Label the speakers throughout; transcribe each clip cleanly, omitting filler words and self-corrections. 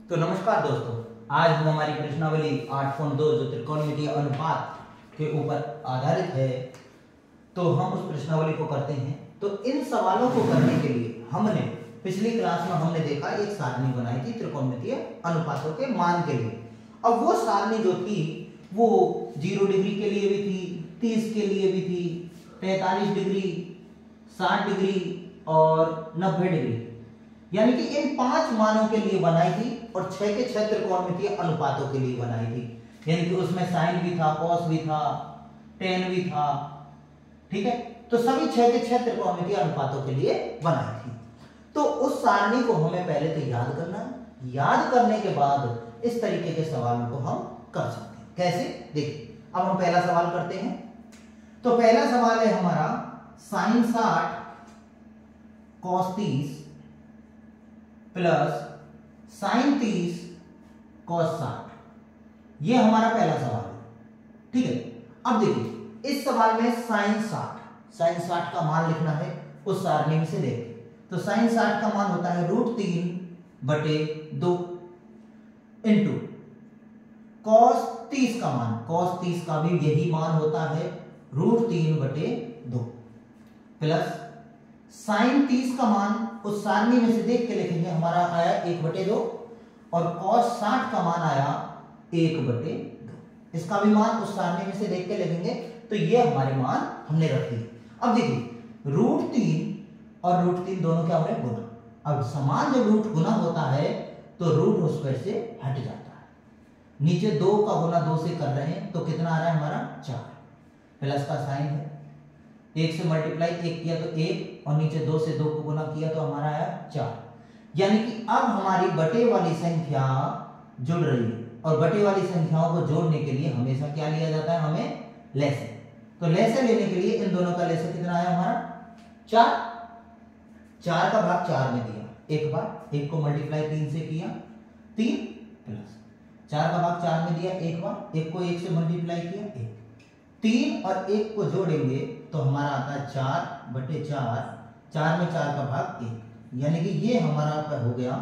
Speaker 1: तो नमस्कार दोस्तों, आज हम हमारी प्रश्नावली 8.2 जो त्रिकोणमितीय अनुपात के ऊपर आधारित है, तो हम उस प्रश्नावली को करते हैं। तो इन सवालों को करने के लिए हमने पिछली क्लास में हमने देखा एक सारणी बनाई थी त्रिकोणमितीय अनुपातों के मान के लिए। अब वो सारणी जो थी वो 0 डिग्री के लिए भी थी, 30 के लिए भी थी, 45 डिग्री, 60 डिग्री और 90 डिग्री, यानी कि इन 5 मानों के लिए बनाई थी और 6 के 6 त्रिकोणमितीय अनुपातों के लिए बनाई थी। यानी कि उसमें साइन भी था, कॉस भी था, टेन भी था, ठीक है। तो सभी 6 के 6 त्रिकोणमितीय अनुपातों के लिए बनाई थी। तो उस सारणी को हमें पहले तो याद करना है। याद करने के बाद इस तरीके के सवालों को हम कर सकते हैं। कैसे? देखिए, अब हम पहला सवाल करते हैं। तो पहला सवाल है हमारा sine 60 cos 30 plus sine 30 cos 60। ये हमारा पहला सवाल है, ठीक है। अब देखिए, इस सवाल में साइन 60 का मान लिखना है उस सारणी में से देखिए। तो साइन 60 का मान होता है √3/2 इंटू कॉस 30 का मान, कॉस 30 का भी यही मान होता है √3/2 प्लस साइन 30 का मान उस सारणी में से देख के लिखेंगे, हमारा आया 1/2 और cos 60 का मान आया 1/2। इसका भी मान उस सारणी में से देख के लिखेंगे। तो ये हमारे मान हमने रख दिए। अब देखिए, √3 और √3 दोनों क्या हो रहे हैं? गुना। अब समान जब रूट गुना होता है तो रूट उस पर से हट जाता है। नीचे 2 का गुना 2 से कर रहे हैं तो कितना आ रहा है हमारा? 4। प्लस का साइन है, 1 से मल्टीप्लाई 1 किया तो 1 और नीचे 2 से 2 को गुना किया तो हमारा आया 4। यानी कि अब हमारी बटे वाली संख्या जुड़ रही है और बटे वाली संख्याओं को जोड़ने के लिए हमेशा क्या लिया जाता है? हमें लेसे। तो लेसे लेने के लिए इन दोनों का लेसे कितना आया हमारा? 4। 4 का भाग 4 में दिया एक बार, 1 को मल्टीप्लाई 3 से किया 3 प्लस 4 का भाग 4 में दिया एक बार, 1 को 1 से मल्टीप्लाई किया 1, 3 और 1 को जोड़ेंगे तो हमारा आता है 4/4, 4 में 4 का भाग 1। यानी कि ये हमारा हो गया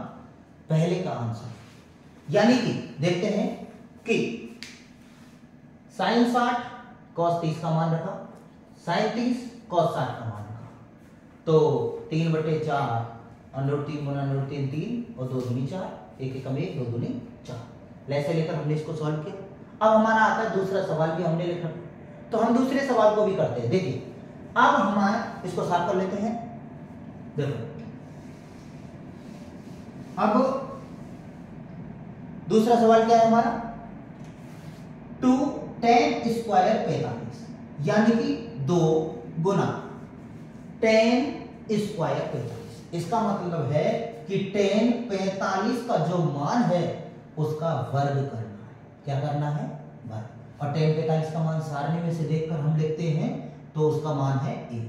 Speaker 1: पहले का आंसर। यानी कि देखते हैं कि साइन 60 कॉस 30 का मान रखा, साइन 30 कॉस 60 का मान रखा, तो 3/4 और √3 गुना √3 3 और 2 दूनी 4, 1 एकम 1, 2 दूनी 4। ऐसे लेकर हमने इसको सॉल्व किया। अब हमारा आता है दूसरा सवाल भी हमने लिखा, तो हम दूसरे सवाल को भी करते हैं। देखिए, अब हमारा इसको साफ कर लेते हैं। देखो, अब दूसरा सवाल क्या है हमारा? 2 tan स्क्वायर 45, यानी कि 2 गुना tan स्क्वायर 45। इसका मतलब है कि tan 45 का जो मान है उसका वर्ग करना है। क्या करना है? वर्ग। और tan 45 का मान सारणी में से देखकर हम लिखते हैं तो उसका मान है 1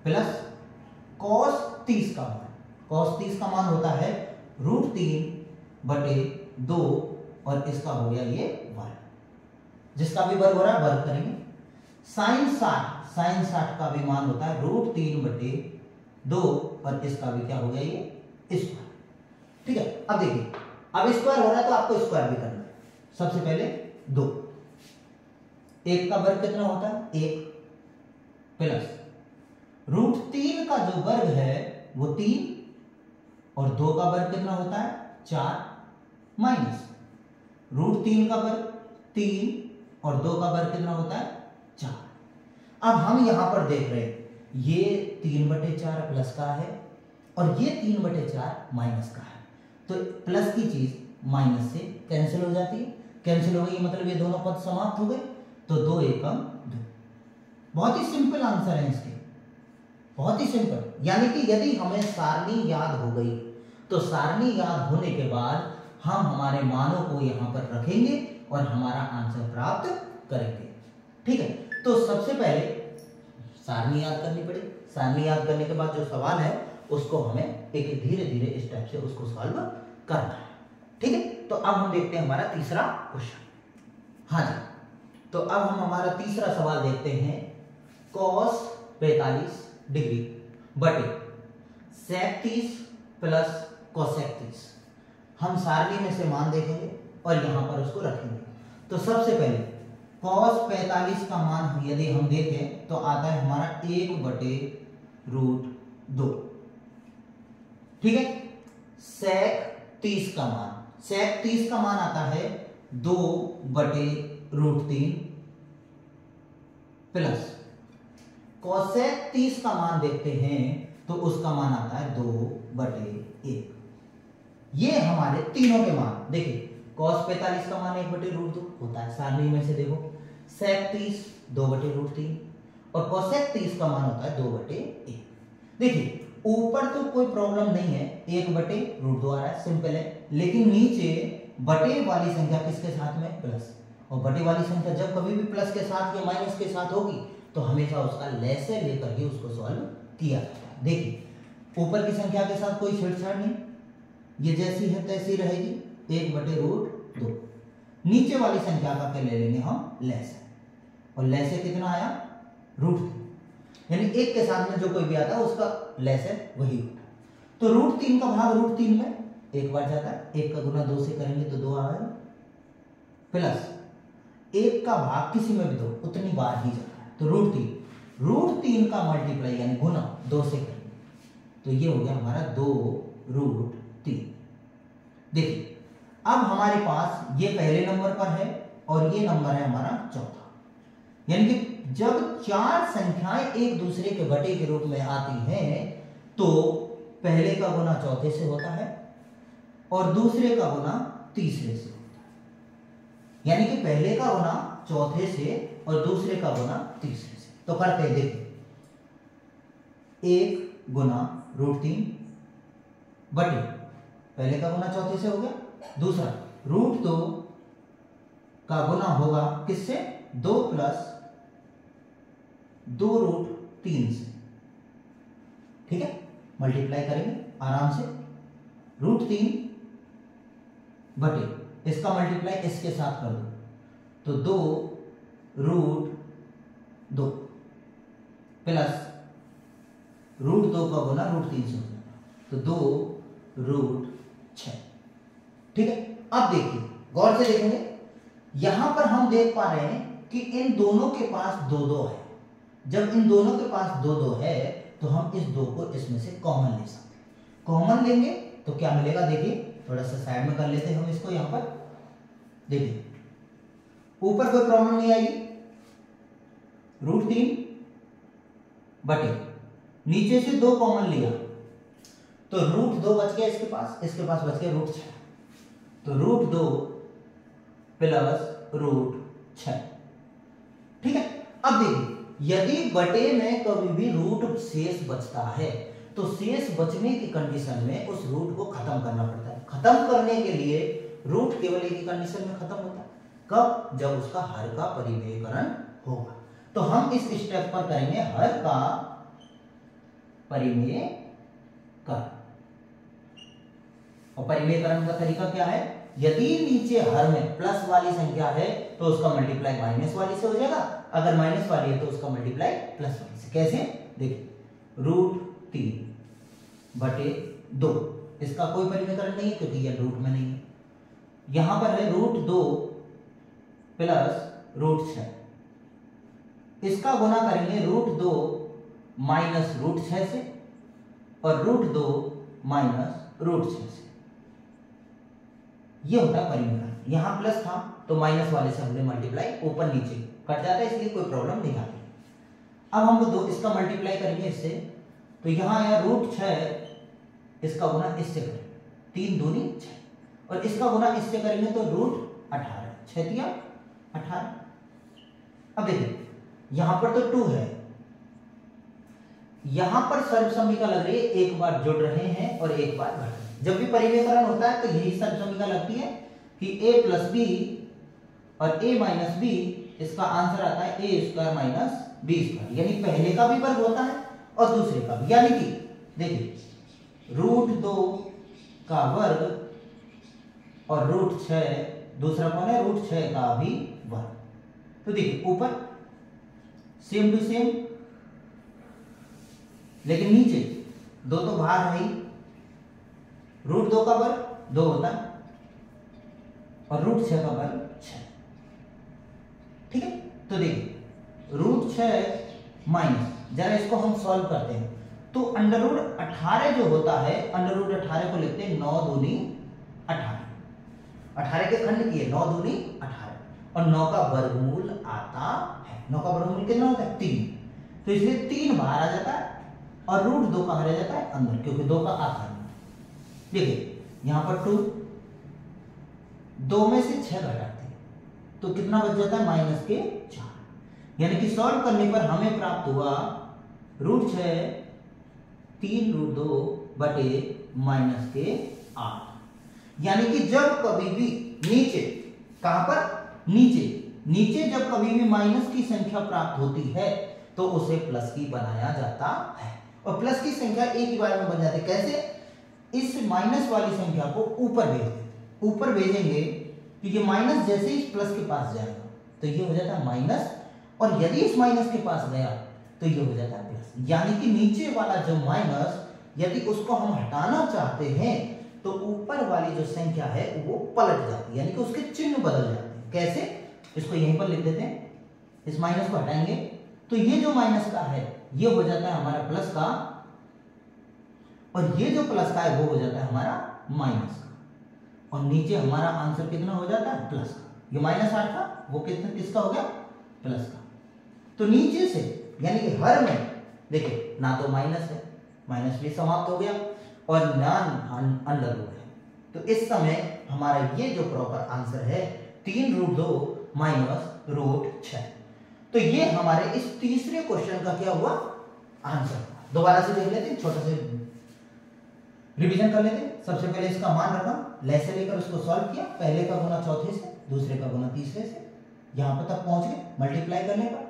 Speaker 1: प्लस cos 30 का मान, cos 30 का मान होता है √3/2 और इसका हो गया ये वर्ग, जिसका भी वर्ग हो रहा है वर्ग करेंगे। साइन 60 का भी मान होता है √3/2 और इसका भी क्या हो गया ये स्क्वायर, ठीक है। अब देखिए, अब स्क्वायर हो रहा है तो आपको स्क्वायर भी करना है। सबसे पहले 2, 1 का वर्ग कितना होता है? 1 प्लस √3 का जो वर्ग है वो 3 और 2 का वर्ग कितना होता है? 4 माइनस √3 का वर्ग 3 और 2 का वर्ग कितना होता है? 4। अब हम यहां पर देख रहे हैं ये 3/4 प्लस का है और ये 3/4 माइनस का है। तो प्लस की चीज माइनस से कैंसिल हो जाती है, कैंसिल हो गई मतलब ये दोनों पद समाप्त हो गए, तो 2 एकम 2। बहुत ही सिंपल आंसर है इसके, बहुत ही सिंपल। यानी कि यदि हमें सारणी याद हो गई तो सारणी याद होने के बाद हम हमारे मानों को यहां पर रखेंगे और हमारा आंसर प्राप्त करेंगे, ठीक है। तो सबसे पहले सारणी याद करनी पड़ेगी। सारणी याद करने के बाद जो सवाल है उसको हमें एक धीरे धीरे स्टेप से उसको सॉल्व करना है, ठीक है। तो अब हम देखते हैं हमारा तीसरा क्वेश्चन। हाँ जी, तो अब हम हमारा तीसरा सवाल देखते हैं। cos 45 डिग्री बटे sec 30 प्लस cosec 30 हम सारणी में से मान देखेंगे और यहां पर उसको रखेंगे। तो सबसे पहले cos 45 का मान यदि हम देखें तो आता है हमारा 1/√2। ठीक है। sec 30 का मान, sec 30 का मान आता है 2/√3 प्लस cosec 30 का मान देखते हैं तो उसका मान आता है 2/1। ये हमारे तीनों के मान देखिए, cos 45 का मान 1/√2 होता है सारणी में से देखो, sec 30 2/√3 और cosec 30 का मान होता है 2/1। देखिए ऊपर तो कोई प्रॉब्लम नहीं है, 1/√2 आ रहा है, सिंपल है। लेकिन नीचे बटे वाली संख्या किसके साथ में, प्लस। और बटे वाली संख्या जब कभी भी प्लस के साथ या माइनस के साथ होगी तो हमेशा उसका लेसे लेकर ही उसको सॉल्व किया जाता है। देखिए ऊपर की संख्या के साथ कोई छेड़छाड़ नहीं, ये जैसी है तैसी रहेगी, 1/√2। नीचे वाली संख्या का क्या ले लेंगे हम, लेसे, और लेसे कितना आया, √3, यानी एक के साथ में जो कोई भी आता है उसका लेसे वही होता है। तो √3 का भाग √3 में एक बार जाता है, 1 का गुना 2 से करेंगे तो 2 आएगा, प्लस 1 का भाग किसी में भी दो उतनी बार ही जाता है, तो √3 का मल्टीप्लाई यानी गुना 2 से करेंगे तो ये हो गया हमारा 2√3। देखिए अब हमारे पास ये पहले नंबर पर है और ये नंबर है हमारा चौथा, यानी कि जब चार संख्याएं एक दूसरे के बटे के रूप में आती हैं तो पहले का गुना चौथे से होता है और दूसरे का गुना तीसरे से होता है, यानी कि पहले का गुना चौथे से और दूसरे का गुना तीसरे से। तो करते हैं, देखिए 1 गुना √3 बटे पहले का गुना चौथे से हो गया, दूसरा √2 का गुना होगा किससे, 2 प्लस 2√3 से। ठीक है, मल्टीप्लाई करेंगे आराम से, √3 बटे इसका मल्टीप्लाई इसके साथ कर दो तो 2√2 प्लस √2 का गुना √3 से हो जाएगा तो 2√6। ठीक है, अब देखिए गौर से देखेंगे, यहां पर हम देख पा रहे हैं कि इन दोनों के पास 2-2 है। जब इन दोनों के पास 2-2 है तो हम इस 2 को इसमें से कॉमन ले सकते हैं। कॉमन लेंगे तो क्या मिलेगा, देखिए थोड़ा सा साइड में कर लेते हैं हम इसको। यहां पर देखिए ऊपर कोई प्रॉब्लम नहीं आएगी, √3 बटे नीचे से 2 कॉमन लिया तो √2 बच गया इसके पास बच गया √6, तो √2 प्लस √6। ठीक है, अब देखिए यदि बटे में कभी भी रूट शेष बचता है तो शेष बचने की कंडीशन में उस रूट को खत्म करना पड़ता है। खत्म करने के लिए रूट केवल एक ही कंडीशन में खत्म होता है, कब, जब उसका हर का परिमेयकरण होगा। तो हम इस स्टेप पर करेंगे हर का परिमेयकरण। और परिमेयकरण का तरीका क्या है, यदि नीचे हर में प्लस वाली संख्या है तो उसका मल्टीप्लाई माइनस वाली से हो जाएगा, अगर माइनस वाली है तो उसका मल्टीप्लाई प्लस वाली से। कैसे, देखिए √3 बटे 2, इसका कोई परिमेयकरण नहीं है क्योंकि यह रूट में नहीं है। यहां पर है √2 प्लस √6, इसका गुना करेंगे √2 माइनस √6 से और √2 माइनस √6 से। ये होता है परिमेयकरण। यहां प्लस था तो माइनस वाले से हमने मल्टीप्लाई ऊपर नीचे कट जाता है, इसलिए कोई प्रॉब्लम नहीं आती। अब हम इसका मल्टीप्लाई करेंगे इससे, तो यहां आया √6, इसका गुना इससे करेंगे 3 दूनी 6 और इसका गुना इससे करेंगे तो √18, 6 दिया 18। अब देखिए यहां पर तो 2 है, यहां पर सर्वसम्मिका लग रही है, एक बार जुड़ रहे हैं और एक बार घट रहे हैं। जब भी परिमेयकरण होता है तो यही सर्वसम्मिका लगती है कि a प्लस बी और a माइनस बी, इसका आंसर आता है a² माइनस b², यानी पहले का भी वर्ग होता है और दूसरे का भी, यानी कि देखिए √2 का वर्ग और √6, दूसरा कौन है, √6 का भी वर्ग। तो देखिए ऊपर सेम टू सेम, लेकिन नीचे 2 तो बाहर है ही, √2 का वर्ग 2 होता है और रूट 6 का वर्ग 6। ठीक है, तो देखिए रूट 6 माइनस, जरा इसको हम सॉल्व करते हैं। तो अंडर रूट 18 जो होता है, अंडर रूट 18 को लिखते हैं 9 दूनी 18, 18 के खंड किए 9 दूनी 18, और 9 का वर्गमूल आता है। 9 का वर्गमूल कितना होता है 3, तो इसलिए 3 बाहर आ जाता है और रूट 2 कहाँ रह जाता है अंदर, क्योंकि 2 का आधा। देखिए यहां पर 2, 2 में से 6 घटाते हैं तो कितना बच जाता है माइनस के 4, यानी कि सॉल्व करने पर हमें प्राप्त हुआ रूट 6 3 रूट 2 बटे माइनस के 8। यानी कि जब कभी भी नीचे, कहां पर नीचे, नीचे जब कभी भी माइनस की संख्या प्राप्त होती है तो उसे प्लस की बनाया जाता है, और प्लस की संख्या एक ही बार में बन जाती है। कैसे? इस माइनस वाली संख्या को ऊपर भेज देते, ऊपर भेजेंगे तो ये माइनस जैसे ही प्लस के पास जाएगा तो ये हो जाता है माइनस, और यदि इस माइनस के पास गया तो ये हो जाता है प्लस। यानी कि नीचे वाला जो माइनस, यदि उसको हम हटाना चाहते हैं तो ऊपर वाली जो संख्या है वो पलट जाती है, यानी कि उसके चिन्ह बदल जाते हैं। कैसे? इसको यहीं पर लिख देते हैं, इस माइनस को हटाएंगे तो ये जो माइनस का है ये हो जाता है हमारा प्लस का, और ये जो प्लस का है वो हो जाता है हमारा माइनस का, और नीचे हमारा आंसर कितना हो जाता है प्लस का। ये -8 था, वो कितना किसका हो गया प्लस का। तो नीचे से यानी कि हर में देखिए ना तो माइनस है, माइनस भी समाप्त हो गया, और ना अंडर रूट है। तो इस समय हमारा ये जो प्रॉपर आंसर है 3 रूट 2 माइनस रूट 6। तो ये हमारे इस तीसरे क्वेश्चन का क्या हुआ आंसर। दोबारा से देख लेते हैं, छोटा से रिवीजन कर लेते हैं। सबसे पहले इसका मान रखा, ले से लेकर उसको सॉल्व किया, पहले का गुना चौथे से, दूसरे का गुना तीसरे से, यहां पर तक पहुंच गए मल्टीप्लाई करने पर।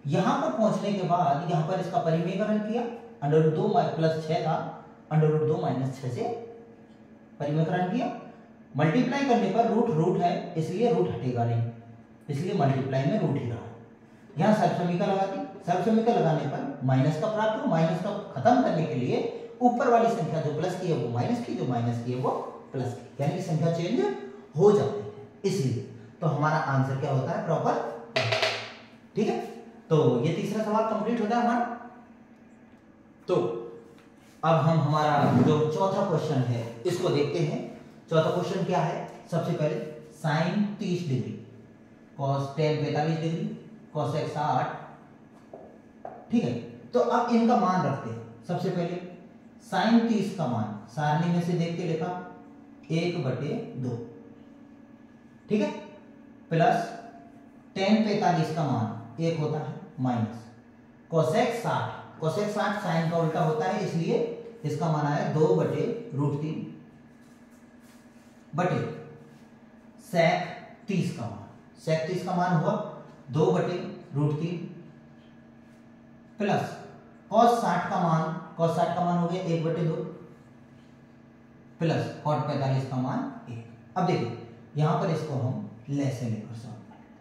Speaker 1: यहां पर पहुंचने के बाद यहां पर इसका परिमेयकरण किया, अंडर रूट 2 प्लस 6 था, अंडर रूट 2 माइनस 6 से परिमेयकरण किया। मल्टीप्लाई करने पर रूट रूट है इसलिए रूट हटेगा नहीं, इसलिए मल्टीप्लाई में रूट ही रहा। यहां सर्वसमीका लगाती, सर्वसमीका लगाने पर माइनस का प्राप्त हो, माइनस का खत्म करने के लिए ऊपर वाली संख्या जो प्लस की है वो माइनस की, जो माइनस की है वो प्लस की, यानी कि संख्या चेंज हो जाती है, इसलिए तो हमारा आंसर क्या होता है प्रॉपर। ठीक है, तो ये तीसरा सवाल कंप्लीट होता है हमारा। तो अब हम हमारा जो चौथा क्वेश्चन है इसको देखते हैं। चौथा क्वेश्चन क्या है? सबसे पहले sine 30 degree, cos 10 45 degree, cosec 60। ठीक है, तो अब इनका मान रखते हैं। सबसे पहले साइन 30 का मान सारणी में से देख के लिखा 1/2, ठीक है, प्लस tan 45 का मान 1 होता है, माइनस कोसेक 60, कोसेक 60 साइन का उल्टा होता है, इसलिए इसका मान आया 2/√3 बटे सेक 30 का मान, सेक 30 का मान हुआ 2/√3 प्लस cos 60 का मान, cos 60 का मान हो गया 1/2 प्लस cot 45 का मान 1। अब देखिए यहां पर इसको हम लेसे लेकर सॉल्व करेंगे,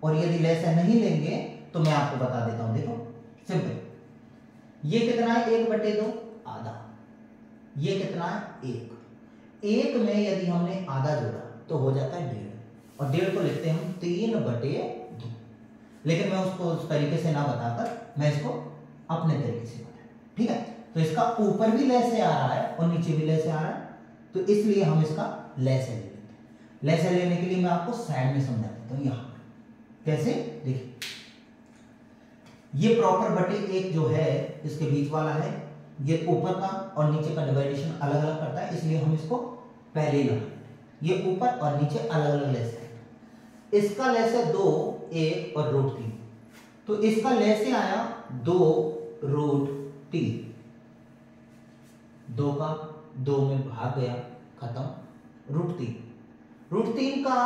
Speaker 1: और यदि लेसे नहीं लेंगे तो मैं आपको बता देता हूं। देखो सिंपल, ये कितना है 1/2 आधा, ये कितना है 1, 1 में यदि हमने आधा जोड़ा तो हो जाता है 1.5, और 1.5 को लिखते हैं हम 3/2। लेकिन मैं उसको उस तरीके से ना बताकर मैं इसको अपने तरीके से बताऊं, ठीक है। तो इसका ऊपर भी लेसे आ रहा है और नीचे भी लेसे आ रहा है, तो इसलिए हम इसका लेसे ले लेते हैं। लेसे लेने के लिए मैं आपको साइड में समझा देता हूं। यहां कैसे देखिए, ये प्रॉपर बटे 1 जो है इसके बीच वाला है, ये ऊपर का और नीचे का डिवाइडेशन अलग अलग करता है, इसलिए हम इसको पहले ही लगा, ये ऊपर और नीचे अलग अलग लेसे है। इसका लेसे 2 1 और √3, तो इसका लेसे आया 2√3, 2 का 2 में भाग गया, खत्म, √3, √3 का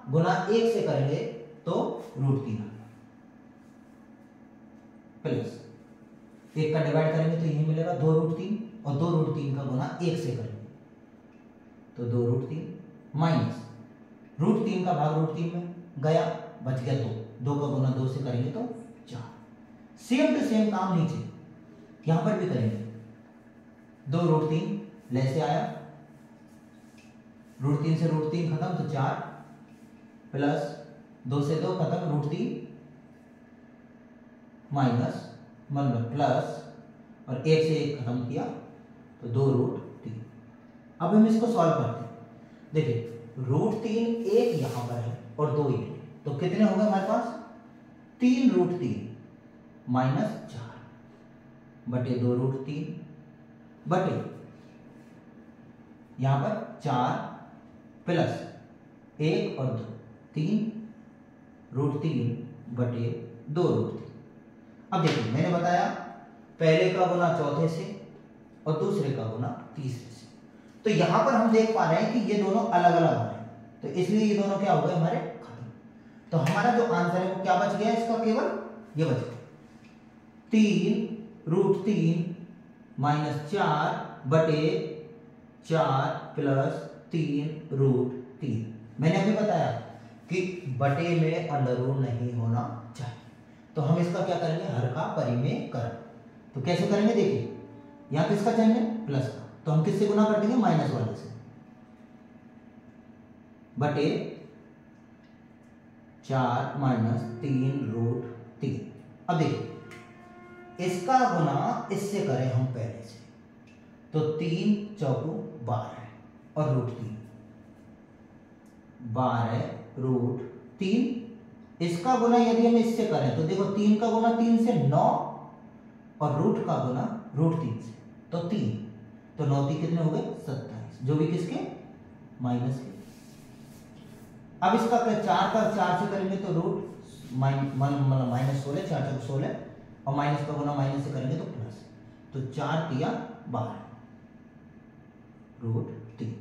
Speaker 1: गुना 1 से करेंगे तो √3 प्लस 1 का डिवाइड करेंगे तो यही मिलेगा 2√3, और 2√3 का गुना 1 से करेंगे तो 2√3 माइनस √3 का भाग √3 में गया, बच गया 2, 2 का गुना 2 से करेंगे तो 4। सेम टू सेम काम नीचे यहां पर भी करेंगे, 2√3 लेसे आया, √3 से √3 खत्म तो 4 प्लस 2 से 2 खत्म, √3 माइनस मतलब प्लस और 1 से 1 खत्म किया तो 2√3। अब हम इसको सॉल्व करते हैं। देखिए √3 एक यहां पर है और 2 ये, तो कितने हो गए हमारे पास 3√3 माइनस 4 बटे 2√3 बटे यहां पर 4 प्लस 1 और 2 3√3 बटे 2√3। अब देखिए मैंने बताया पहले का गुना चौथे से और दूसरे का गुना तीसरे से, तो यहां पर हम देख पा रहे हैं कि ये दोनों अलग अलग आ रहे हैं, तो इसलिए ये दोनों क्या हो गए हमारे खत्म। तो हमारा जो आंसर है वो क्या बच गया इसका, केवल ये बच गया 3√3 माइनस 4 बटे 4 प्लस 3√3। मैंने अभी बताया कि बटे में अंडररूट नहीं होना चाहिए, तो हम इसका क्या करेंगे, हर का परिमेयकरण। तो कैसे करेंगे, देखिए यहां किसका चिन्ह है, प्लस का, तो हम किससे गुना कर देंगे, माइनस वाले से, बटे 4 माइनस 3√3। अब देखिए इसका गुना इससे करें हम पहले से, तो 3 चौको 12 और √3 12√3। इसका गुना यदि हम इससे करें तो देखो 3 का गुना 3 से 9 और रूट का गुना √3 से तो 3, तो 9 3 कितने हो गए 27, जो भी किसके माइनस के। अब इसका 4 का 4 से करेंगे तो रूट मतलब माइनस 16, 4 चौक 16 और माइनस का गुना माइनस से करेंगे तो प्लस, तो 4 तिया 12 √3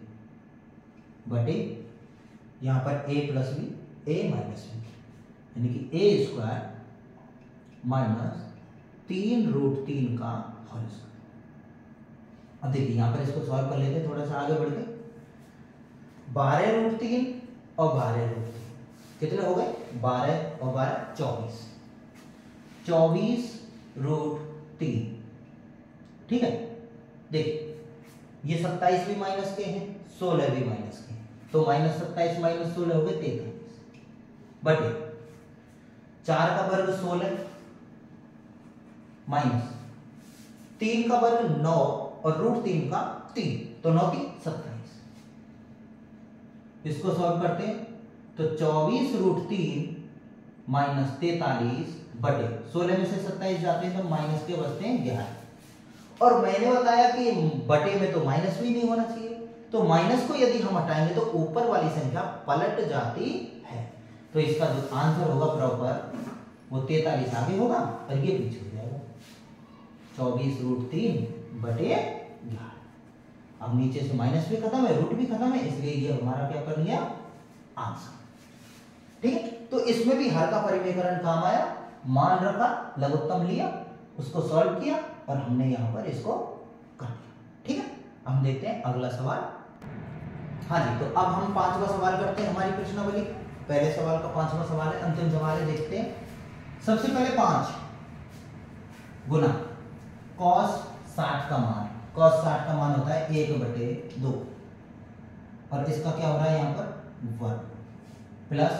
Speaker 1: बटे यहां पर a plus B a minus B, यानी कि a स्क्वायर माइनस 3√3 का होल स्क्वायर। अब देखिए यहां पर इसको सॉल्व कर लेते हैं थोड़ा सा आगे बढ़ के, 12√3 और 12√3 कितने हो गए, 12 और 12 24, 24√3। ठीक है, देखिए ये 27 भी माइनस के हैं, 16 भी माइनस के हैं, तो माइनस 27 माइनस 16 हो गए 43 बटे 4 का वर्ग 16 माइनस 3 का वर्ग 9 और √3 का 3, तो 9 3 27। इसको सॉल्व करते हैं तो 24√3 माइनस 43 बटे 16 में से 27 जाते हैं तो माइनस के बचते हैं 11। और मैंने बताया कि बटे में तो माइनस भी नहीं होना चाहिए, तो माइनस को यदि हम हटाएंगे तो ऊपर वाली संख्या पलट जाती है, तो इसका जो आंसर होगा प्रॉपर वो 43 आगे होगा और ये पीछे हो जाएगा 24√3 बटे 11। अब नीचे से माइनस भी खत्म है, रूट भी खत्म है, इसलिए ये हमारा क्या कर लिया आंसर। ठीक है, तो इसमें भी हर का परिमेयकरण काम आया, मान रखा, लघुत्तम लिया, उसको सॉल्व किया और हमने यहां पर इसको कर दिया। ठीक है, हम देखते हैं अगला सवाल। हाँ जी, तो अब हम 5वां सवाल करते हैं हमारी प्रश्नावली। पहले सवाल का 5वां सवाल है, अंतिम सवाल है, देखते हैं। सबसे पहले 5 गुना cos 60 का मान, cos 60 का मान होता है 1/2 और इसका क्या हो रहा है यहां पर वर्ग प्लस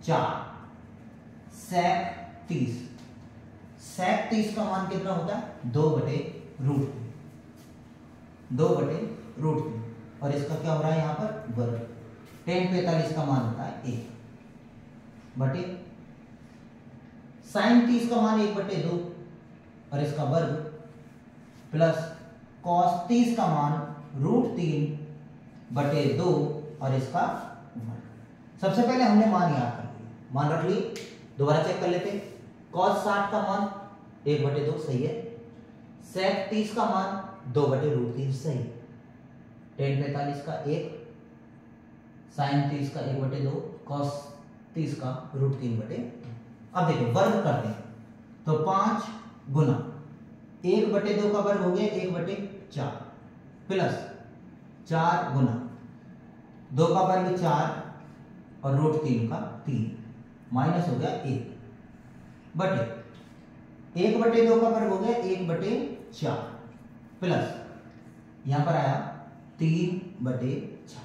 Speaker 1: 4 sec 30, sec 30 का मान कितना होता है 2/√3 और इसका क्या हो रहा है यहां पर वर्ग। tan 45 का मान होता है 1 बटे sin 30 का मान 1/2 और इसका वर्ग प्लस cos 30 का मान √3/2 और इसका वर्ग। सबसे पहले हमने मान याद कर लिया, मान रख लिए, दोबारा चेक कर लेते हैं। cos 60 का मान 1/2 सही है, sec 30 का मान 2/√3 सही है, tan 45 का 1, sin 30 का 1/2, cos 30 का √3/2। अब देखो वर्ग करते हैं तो 5 गुना 1/2 का वर्ग हो गया 1/4 प्लस 4 गुना 2 का वर्ग 4 और √3 का 3 माइनस हो गया 1 बटे 1/2 का वर्ग हो गया 1/4 प्लस यहां पर आया 3/4।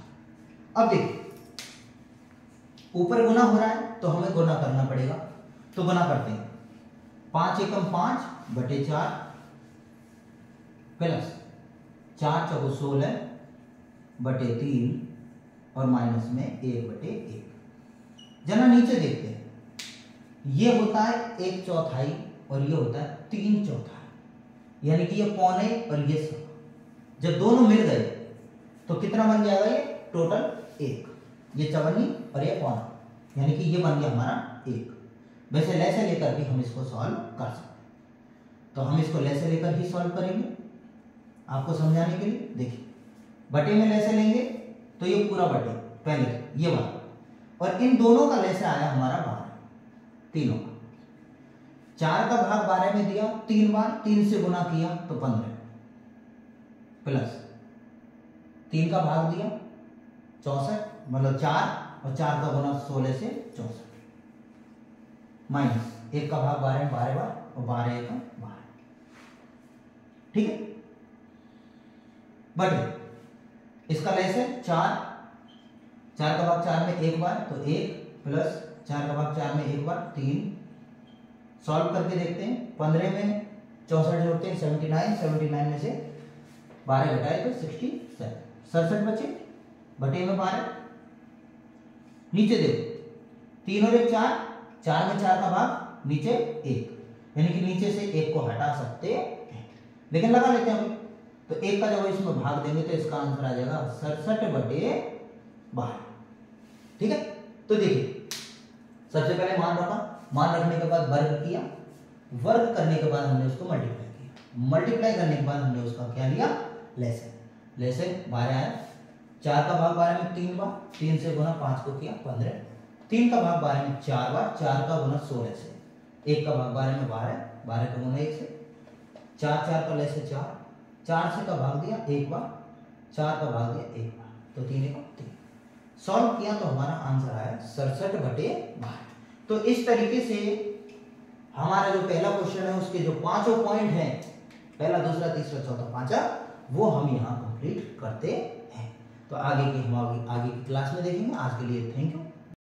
Speaker 1: अब देखिए ऊपर गुना हो रहा है तो हमें गुना करना पड़ेगा, तो गुना करते हैं। 5 एकम 5 बटे 4 प्लस 4 चौको 16 बटे 3 और माइनस में 1 बटे 1। जना नीचे देखते हैं, ये होता है 1/4 और ये होता है 3/4, यानी कि ये पौने और ये सवा। जब दोनों मिल गए तो कितना बन जाएगा, ये टोटल 1, ये चवन्नी और ये पौना, यानी कि ये बन गया हमारा 1। वैसे ले से लेकर भी हम इसको सॉल्व कर सकते हैं, तो हम इसको ले से लेकर ही सॉल्व करेंगे आपको समझाने के लिए। देखिए, बटे में ले से लेंगे तो ये पूरा बटे पहले ये वाला, और इन दोनों का ले से आया हमारा 12, तीनों का। 4 का भाग 12 में दिया 3 बार, 3 से गुना किया तो 15 प्लस 3 का भाग दिया 64, मतलब 4 और 4 का गुना 16 से 64, माइनस 1 का भाग 12 में 12 बार और 12 1 12। ठीक है, बटे इसका लेस है 4 का भाग 4 में 1 बार तो 1 प्लस 4 का भाग 4 में 1 बार 3। सॉल्व करके देखते हैं, 15 में 64 जोड़ते हैं 79, 79 में से 12 घटाए तो 67, 67 बचे, बटे में 12। नीचे देखो 3 और 1 4, 4 में 4 का भाग नीचे 1, यानी कि नीचे से 1 को हटा सकते हैं, लेकिन लगा लेते हैं। तो 1 का जब इसमें भाग देंगे तो इसका आंसर आ जाएगा 67 बटे 12। ठीक है, तो देखिए सबसे पहले मान रखा, मान रखने के बाद वर्ग किया, वर्ग करने के बाद हमने उसको मल्टीप्लाई किया, मल्टीप्लाई करने के बाद हमने उसका क्या लिया, लेसन। लेसन 12 आया, 4 का भाग 12 में 3 बार, 3 से गुना 5 को किया 15, 3 का भाग 12 में 4 बार, 4 का गुना 16 से, 1 का भाग 12 में 12, 12 का गुना 1 से, 4 4 का लेसे 4, 4 से का भाग दिया 1 बार, 4 का भाग दिया 1 बार, तो 3 1 3। सॉल्व किया तो हमारा आंसर आया 67 बटे 12। तो इस तरीके से हमारा जो पहला क्वेश्चन है उसके जो 5 पॉइंट हैं, पहला दूसरा तीसरा चौथा पांचवा, वो हम यहाँ कंप्लीट करते हैं। तो आगे की हम आगे की क्लास में देखेंगे। आज के लिए थैंक यू।